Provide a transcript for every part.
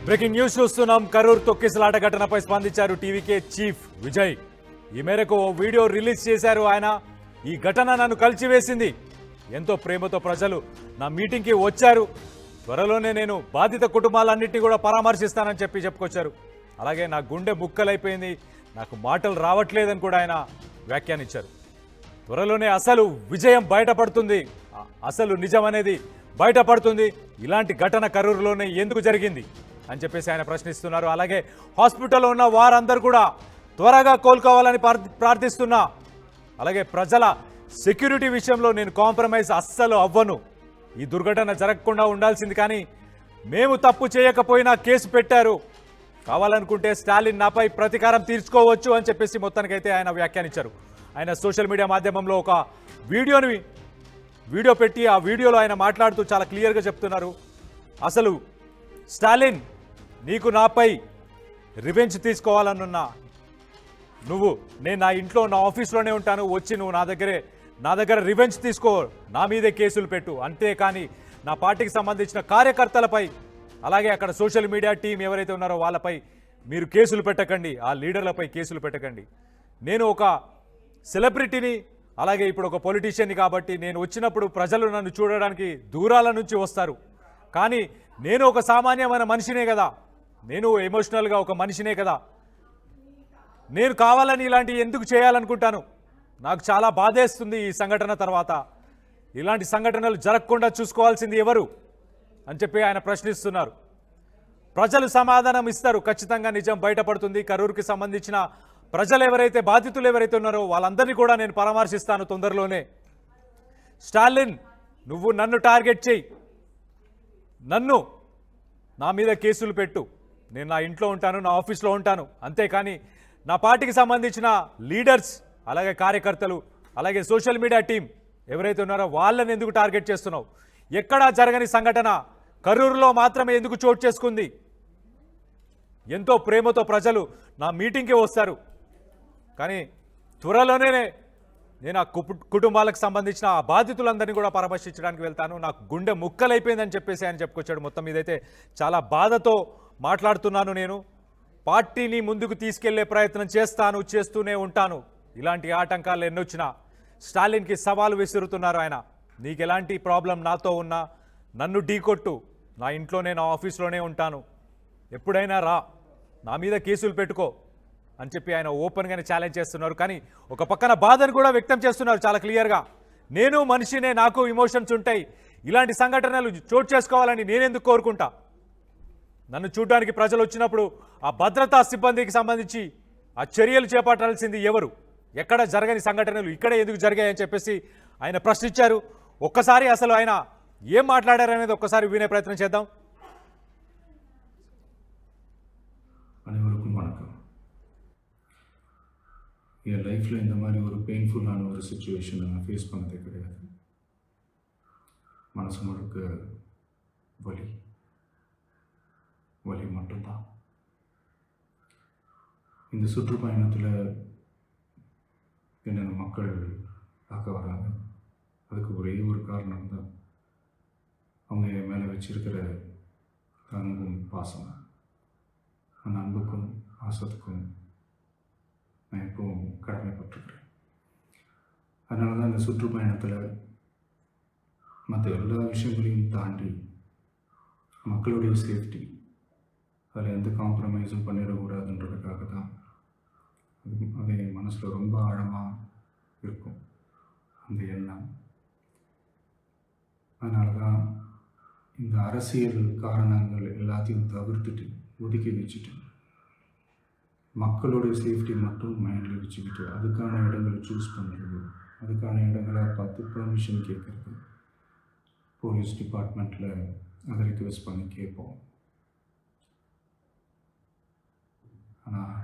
Breaking news చూస్తున్నాం. కరూర్ తొక్కిసలాట ఘటనపై స్పందించారు టీవీకే చీఫ్ విజయ్. ఈ మేరకు ఓ వీడియో రిలీజ్ చేశారు ఆయన. ఈ ఘటన నన్ను కలిచివేసింది. ఎంతో ప్రేమతో ప్రజలు నా మీటింగ్కి వచ్చారు. త్వరలోనే నేను బాధిత కుటుంబాలన్నింటినీ కూడా పరామర్శిస్తానని చెప్పుకొచ్చారు. అలాగే నా గుండె ముక్కలైపోయింది, నాకు మాటలు రావట్లేదని కూడా ఆయన వ్యాఖ్యానించారు. త్వరలోనే అసలు విజయం బయటపడుతుంది, అసలు నిజం అనేది బయటపడుతుంది. ఇలాంటి ఘటన కరూరులోనే ఎందుకు జరిగింది అని చెప్పేసి ఆయన ప్రశ్నిస్తున్నారు. అలాగే హాస్పిటల్లో ఉన్న వారందరూ కూడా త్వరగా కోలుకోవాలని ప్రార్థిస్తున్నా. అలాగే ప్రజల సెక్యూరిటీ విషయంలో నేను కాంప్రమైజ్ అస్సలు అవ్వను. ఈ దుర్ఘటన జరగకుండా ఉండాల్సింది, కానీ మేము తప్పు చేయకపోయినా కేసు పెట్టారు. కావాలనుకుంటే స్టాలిన్ నాపై ప్రతీకారం తీర్చుకోవచ్చు అని చెప్పేసి మొత్తానికైతే ఆయన వ్యాఖ్యానించారు. ఆయన సోషల్ మీడియా మాధ్యమంలో ఒక వీడియో పెట్టి ఆ వీడియోలో ఆయన మాట్లాడుతూ చాలా క్లియర్గా చెప్తున్నారు. అసలు స్టాలిన్, నీకు నాపై రివెంజ్ తీసుకోవాలనున్నా నేను నా ఇంట్లో నా ఆఫీస్లోనే ఉంటాను, వచ్చి నువ్వు నా దగ్గర రివెంజ్ తీసుకో, నా మీదే కేసులు పెట్టు. అంతేకాని నా పార్టీకి సంబంధించిన కార్యకర్తలపై, అలాగే అక్కడ సోషల్ మీడియా టీం ఎవరైతే ఉన్నారో వాళ్ళపై మీరు కేసులు పెట్టకండి, ఆ లీడర్లపై కేసులు పెట్టకండి. నేను ఒక సెలబ్రిటీని, అలాగే ఇప్పుడు ఒక పొలిటీషియన్ని కాబట్టి నేను వచ్చినప్పుడు ప్రజలు నన్ను చూడడానికి దూరాల నుంచి వస్తారు. కానీ నేను ఒక సామాన్యమైన మనిషినే కదా, నేను ఎమోషనల్గా ఒక మనిషినే కదా. నేను కావాలని ఇలాంటివి ఎందుకు చేయాలనుకుంటాను? నాకు చాలా బాధేస్తుంది ఈ సంఘటన తర్వాత. ఇలాంటి సంఘటనలు జరగకుండా చూసుకోవాల్సింది ఎవరు అని చెప్పి ఆయన ప్రశ్నిస్తున్నారు. ప్రజలు సమాధానం ఇస్తారు, ఖచ్చితంగా నిజం బయటపడుతుంది. కరూరుకి సంబంధించిన ప్రజలు ఎవరైతే బాధితులు ఎవరైతే ఉన్నారో వాళ్ళందరినీ కూడా నేను పరామర్శిస్తాను తొందరలోనే. స్టాలిన్, నువ్వు నన్ను టార్గెట్ చేయి, నా మీద కేసులు పెట్టు, నేను నా ఇంట్లో ఉంటాను, నా ఆఫీస్లో ఉంటాను. అంతేకాని నా పార్టీకి సంబంధించిన లీడర్స్, అలాగే కార్యకర్తలు, అలాగే సోషల్ మీడియా టీం ఎవరైతే ఉన్నారో వాళ్ళని ఎందుకు టార్గెట్ చేస్తున్నావు? ఎక్కడా జరగని సంఘటన కరూరులో మాత్రమే ఎందుకు చోటు చేసుకుంది? ఎంతో ప్రేమతో ప్రజలు నా మీటింగ్కి వస్తారు, కానీ త్వరలోనే నేను ఆ కుటుంబాలకు సంబంధించిన ఆ బాధితులందరినీ కూడా పరామర్శించడానికి వెళ్తాను. నాకు గుండె ముక్కలైపోయిందని చెప్పేసి ఆయన చెప్పుకొచ్చాడు. మొత్తం ఇదైతే చాలా బాధతో మాట్లాడుతున్నాను. నేను పార్టీని ముందుకు తీసుకెళ్లే ప్రయత్నం చేస్తూనే ఉంటాను. ఇలాంటి ఆటంకాలు ఎన్నొచ్చినా స్టాలిన్కి సవాలు విసురుతున్నారు ఆయన. నీకు ఎలాంటి ప్రాబ్లం నాతో ఉన్నా నన్ను ఢీకొట్టు, నా ఇంట్లోనే నా ఆఫీస్లోనే ఉంటాను, ఎప్పుడైనా రా, నా మీద కేసులు పెట్టుకో అని చెప్పి ఆయన ఓపెన్గానే ఛాలెంజ్ చేస్తున్నారు. కానీ ఒక పక్కన బాధను కూడా వ్యక్తం చేస్తున్నారు చాలా క్లియర్గా. నేను మనిషినే, నాకు ఇమోషన్స్ ఉంటాయి, ఇలాంటి సంఘటనలు చోటు చేసుకోవాలని నేనెందుకు కోరుకుంటా? నన్ను చూడడానికి ప్రజలు వచ్చినప్పుడు ఆ భద్రతా సిబ్బందికి సంబంధించి ఆ చర్యలు చేపట్టాల్సింది ఎవరు? ఎక్కడ జరగని సంఘటనలు ఇక్కడే ఎందుకు జరిగాయని చెప్పేసి ఆయన ప్రశ్నించారు. ఒక్కసారి అసలు ఆయన ఏం మాట్లాడారనేది ఒక్కసారి వినే ప్రయత్నం చేద్దాం. அனைவருக்கும் வணக்கம். என் லைஃப்பில் இந்த மாதிரி ஒரு பெயின்ஃபுல்லான ஒரு சுச்சுவேஷனை நான் ஃபேஸ் பண்ணதே கிடையாது. மனசு முழுக்க வலி மட்டும்தான். இந்த சுற்றுப்பயணத்தில் என்னென்ன மக்கள் பார்க்க வராங்க, அதுக்கு ஒரே ஒரு காரணம் தான் அவங்க என் மேலே வச்சிருக்கிற அன்பும் பாசம். அந்த அன்புக்கும் பாசத்துக்கும் நான் எப்பவும் கடமைப்பட்டிருக்கிறேன். அதனால தான் இந்த சுற்றுப்பயணத்தில் மற்ற எல்லா விஷயங்களையும் தாண்டி மக்களுடைய சேஃப்டி, அதில் எந்த காம்ப்ரமைஸும் பண்ணிடக்கூடாதுன்றதுக்காக தான் அது என் மனசில் ரொம்ப ஆழமாக இருக்கும் அந்த எண்ணம். அதனால தான் இந்த அரசியல் காரணங்கள் எல்லாத்தையும் தவிர்த்துட்டு ஒதுக்கி வச்சுட்டு மக்களுடைய சேஃப்டி மட்டும் மைண்டில் வச்சுக்கிட்டு அதுக்கான இடங்களை சூஸ் பண்ணுறது, அதுக்கான இடங்களை பார்த்து பெர்மிஷன் கேட்குறது, போலீஸ் டிபார்ட்மெண்ட்டில் அதை ரிக்வெஸ்ட் பண்ணி கேட்போம். ஆனால்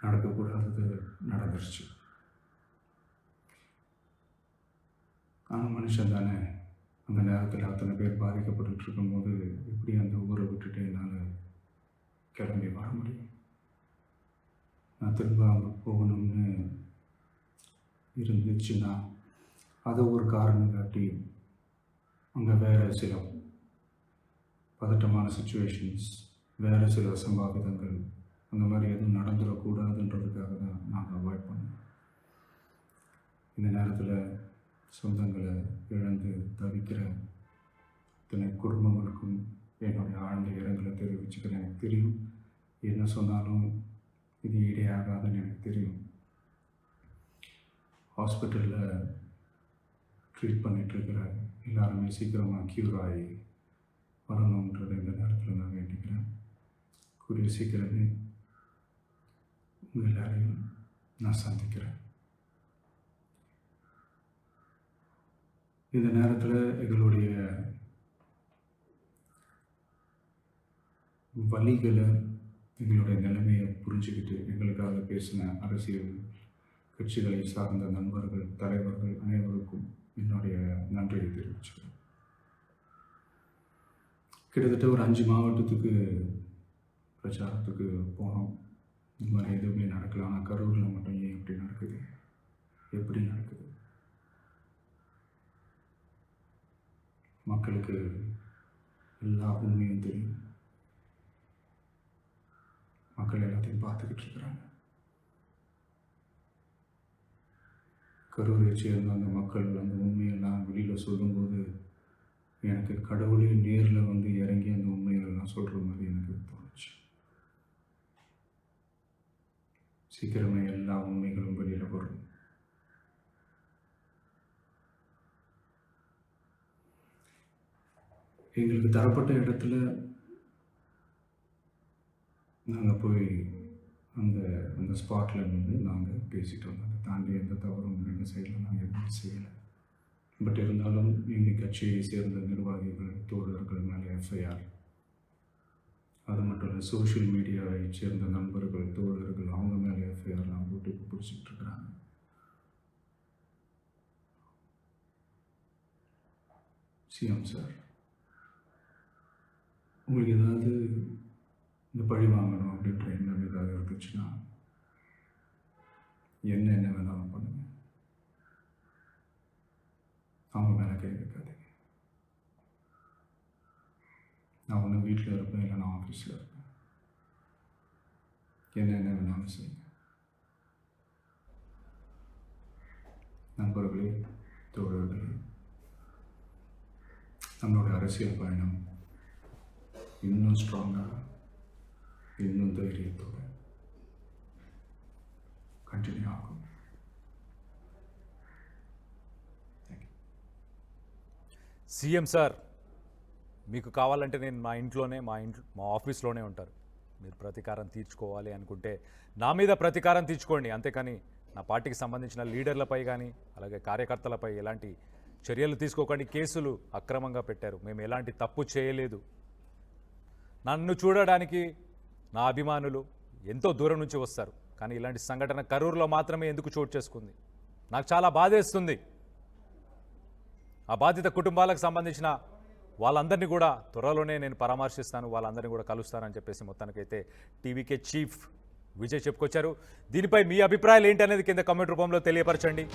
நடக்கக்கூடாதது நடந்துருச்சு. ஆனால் மனுஷன் தானே, அந்த நேரத்தில் அத்தனை பேர் பாதிக்கப்பட்டு இருக்கும்போது எப்படி அந்த ஊரை விட்டுட்டு என்னால் கிளம்பி வர முடியும்? நான் திரும்ப அங்கே போகணும்னு இருந்துச்சுன்னா அதை ஒரு காரணம் காட்டி அங்கே வேறு சில பதட்டமான சுச்சுவேஷன்ஸ், வேறு சில அசம்பாவிதங்கள், அந்த மாதிரி எதுவும் நடந்துடக்கூடாதுன்றதுக்காக தான் நாங்கள் அவாய்ட் பண்ணோம். இந்த நேரத்தில் சொந்தங்களை இழந்து தவிக்கிற இத்தனை குடும்பங்களுக்கும் என்னுடைய ஆழ்ந்த இரங்கலை தெரிவிச்சுக்கிறேன். எனக்கு தெரியும், என்ன சொன்னாலும் இது ஈடேயாகாதுன்னு எனக்கு தெரியும். ஹாஸ்பிட்டலில் ட்ரீட் பண்ணிகிட்ருக்கிற எல்லாருமே சீக்கிரமாக க்யூர் ஆகி வரணுன்றதை இந்த நேரத்தில் நான் வேண்டிக்கிறேன். கூடிய சீக்கிரமே உங்கள் எல்லாரையும் நான் சந்திக்கிறேன். இந்த நேரத்தில் எங்களுடைய வலிகளை, எங்களுடைய நிலைமையை புரிஞ்சுக்கிட்டு எங்களுக்காக பேசின அரசியல் கட்சிகளை சார்ந்த நண்பர்கள், தலைவர்கள் அனைவருக்கும் என்னுடைய நன்றியை தெரிவிச்சுக்கிறேன். கிட்டத்தட்ட ஒரு 5 மாவட்டத்துக்கு பிரச்சாரத்துக்கு போனோம். இந்த மாதிரி எதுவுமே நடக்கல. ஆனால் கரூரில் மட்டும் ஏன் இப்படி நடக்குது, எப்படி நடக்குது? மக்களுக்கு எல்லா உண்மையும் தெரியும். மக்கள் எல்லாத்தையும் பார்த்துக்கிட்டு இருக்கிறாங்க. கரூரை சேர்ந்த அந்த மக்கள் அந்த உண்மையெல்லாம் வெளியில் சொல்லும்போது எனக்கு கடவுளே நேரில் வந்து இறங்கி அந்த உண்மைகளெல்லாம் சொல்கிற மாதிரி எனக்கு தோணுச்சு. சீக்கிரமே எல்லா உண்மைகளும் வெளியில் வரும். எங்களுக்கு தரப்பட்ட இடத்துல நாங்கள் போய் அந்த ஸ்பாட்டில் நின்று நாங்கள் பேசிட்டு வந்தோம். அதை தாண்டி எந்த தவறும் எங்கள் சைடில் நாங்கள் எதுவும் செய்யலை. பட் இருந்தாலும் எங்கள் கட்சியை சேர்ந்த நிர்வாகிகள், தோழர்கள் மேலே எஃப்ஐஆர், அது மட்டும் இல்லை சோஷியல் மீடியாவை சேர்ந்த நண்பர்கள், தோழர்கள், அவங்க மேலே எஃப்ஐஆர்லாம் போட்டு பிடிச்சிட்டு இருக்கிறாங்க. சிஎம் சார், உங்களுக்கு ஏதாவது இந்த பழி வாங்கணும் அப்படின்ற எண்ணம் ஏதாவது இருந்துச்சுன்னா என்ன வேணாலும் பண்ணுங்க. அவங்க மேலே கை வைக்காதீங்க. நான் ஒன்று வீட்டில் இருப்பேன், இல்லை நான் ஆஃபீஸில் இருப்பேன். என்ன வேணாலும் செய்யுங்க. நண்பர்களே, தோழர்களே, நம்மளோட அரசியல் பயணம் இன்னும் ஸ்ட்ராங்காக, இன்னும் தைரியத்தோடு కంటిన్యూ ఆகும். సీఎం సార్, మీకు కావాలంటే నేను మా ఇంట్లోనే మా ఆఫీస్లోనే ఉంటారు. మీరు ప్రతీకారం తీర్చుకోవాలి అనుకుంటే నా మీద ప్రతీకారం తీర్చుకోండి. అంతేకాని నా పార్టీకి సంబంధించిన లీడర్లపై కానీ అలాగే కార్యకర్తలపై ఎలాంటి చర్యలు తీసుకోకండి. కేసులు అక్రమంగా పెట్టారు. మేము ఎలాంటి తప్పు చేయలేదు. నన్ను చూడడానికి నా అభిమానులు ఎంతో దూరం నుంచి వస్తారు. కానీ ఇలాంటి సంఘటన కరూరులో మాత్రమే ఎందుకు చోటు చేసుకుంది? నాకు చాలా బాధేస్తుంది. ఆ బాధిత కుటుంబాలకు సంబంధించిన వాళ్ళందరినీ కూడా త్వరలోనే నేను పరామర్శిస్తాను, వాళ్ళందరినీ కూడా కలుస్తానని చెప్పేసి మొత్తానికైతే టీవీకే చీఫ్ విజయ్ చెప్పుకొచ్చారు. దీనిపై మీ అభిప్రాయాలు ఏంటి అనేది కింద కామెంట్ రూపంలో తెలియపరచండి.